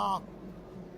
off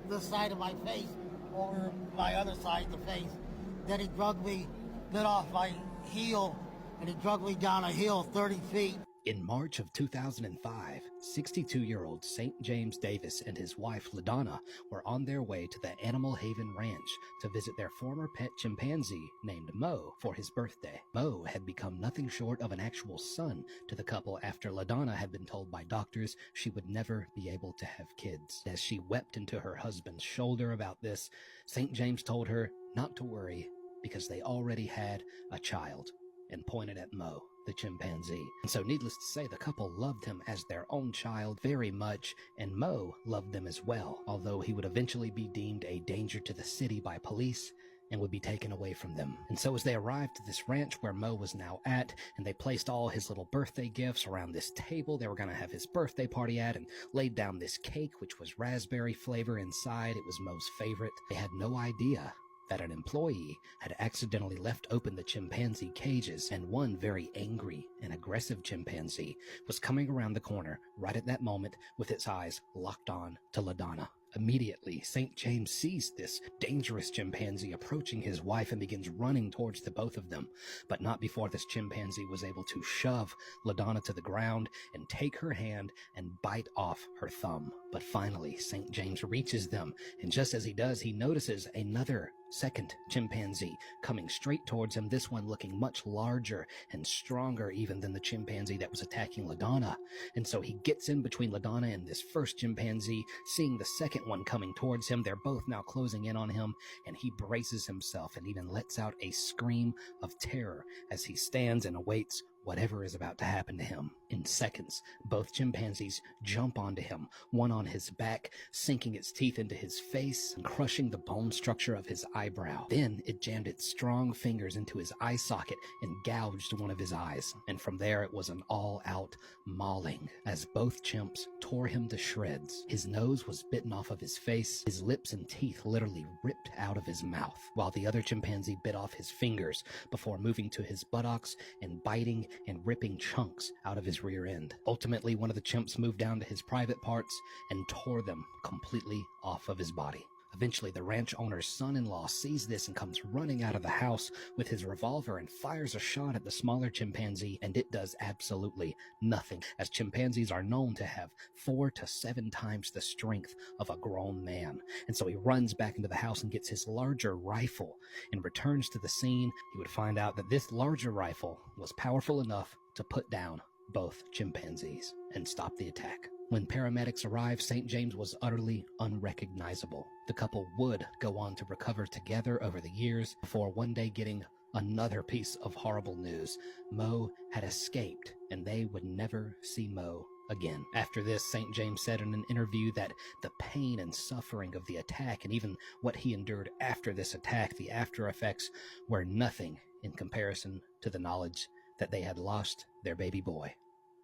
this side of my face over my other side of the face. Then he drugged me, bit off my heel, and he drugged me down a hill 30 feet. In March of 2005, 62-year-old St. James Davis and his wife LaDonna were on their way to the Animal Haven Ranch to visit their former pet chimpanzee named Mo for his birthday. Mo had become nothing short of an actual son to the couple after LaDonna had been told by doctors she would never be able to have kids. As she wept into her husband's shoulder about this, St. James told her not to worry because they already had a child, and pointed at Mo, the chimpanzee. And so needless to say, the couple loved him as their own child very much, and Mo loved them as well, although he would eventually be deemed a danger to the city by police and would be taken away from them. And so as they arrived at this ranch where Mo was now at, and they placed all his little birthday gifts around this table they were going to have his birthday party at, and laid down this cake which was raspberry flavor inside, it was Mo's favorite, they had no idea that an employee had accidentally left open the chimpanzee cages, and one very angry and aggressive chimpanzee was coming around the corner right at that moment with its eyes locked on to LaDonna. Immediately, St. James sees this dangerous chimpanzee approaching his wife and begins running towards the both of them, but not before this chimpanzee was able to shove LaDonna to the ground and take her hand and bite off her thumb. But finally, St. James reaches them, and just as he does, he notices another second chimpanzee coming straight towards him, this one looking much larger and stronger even than the chimpanzee that was attacking LaDonna. And so he gets in between LaDonna and this first chimpanzee, seeing the second one coming towards him. They're both now closing in on him, and he braces himself and even lets out a scream of terror as he stands and awaits whatever is about to happen to him. In seconds, both chimpanzees jump onto him, one on his back, sinking its teeth into his face and crushing the bone structure of his eyebrow. Then it jammed its strong fingers into his eye socket and gouged one of his eyes. And from there it was an all-out mauling as both chimps tore him to shreds. His nose was bitten off of his face, his lips and teeth literally ripped out of his mouth, while the other chimpanzee bit off his fingers before moving to his buttocks and biting and ripping chunks out of his rear end. Ultimately, one of the chimps moved down to his private parts and tore them completely off of his body. Eventually, the ranch owner's son-in-law sees this and comes running out of the house with his revolver and fires a shot at the smaller chimpanzee, and it does absolutely nothing, as chimpanzees are known to have 4 to 7 times the strength of a grown man. And so he runs back into the house and gets his larger rifle and returns to the scene. He would find out that this larger rifle was powerful enough to put down both chimpanzees and stop the attack. When paramedics arrived, St. James was utterly unrecognizable. The couple would go on to recover together over the years before one day getting another piece of horrible news. Mo had escaped, and they would never see Mo again. After this, St. James said in an interview that the pain and suffering of the attack, and even what he endured after this attack, the after effects, were nothing in comparison to the knowledge that they had lost their baby boy,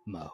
Mo.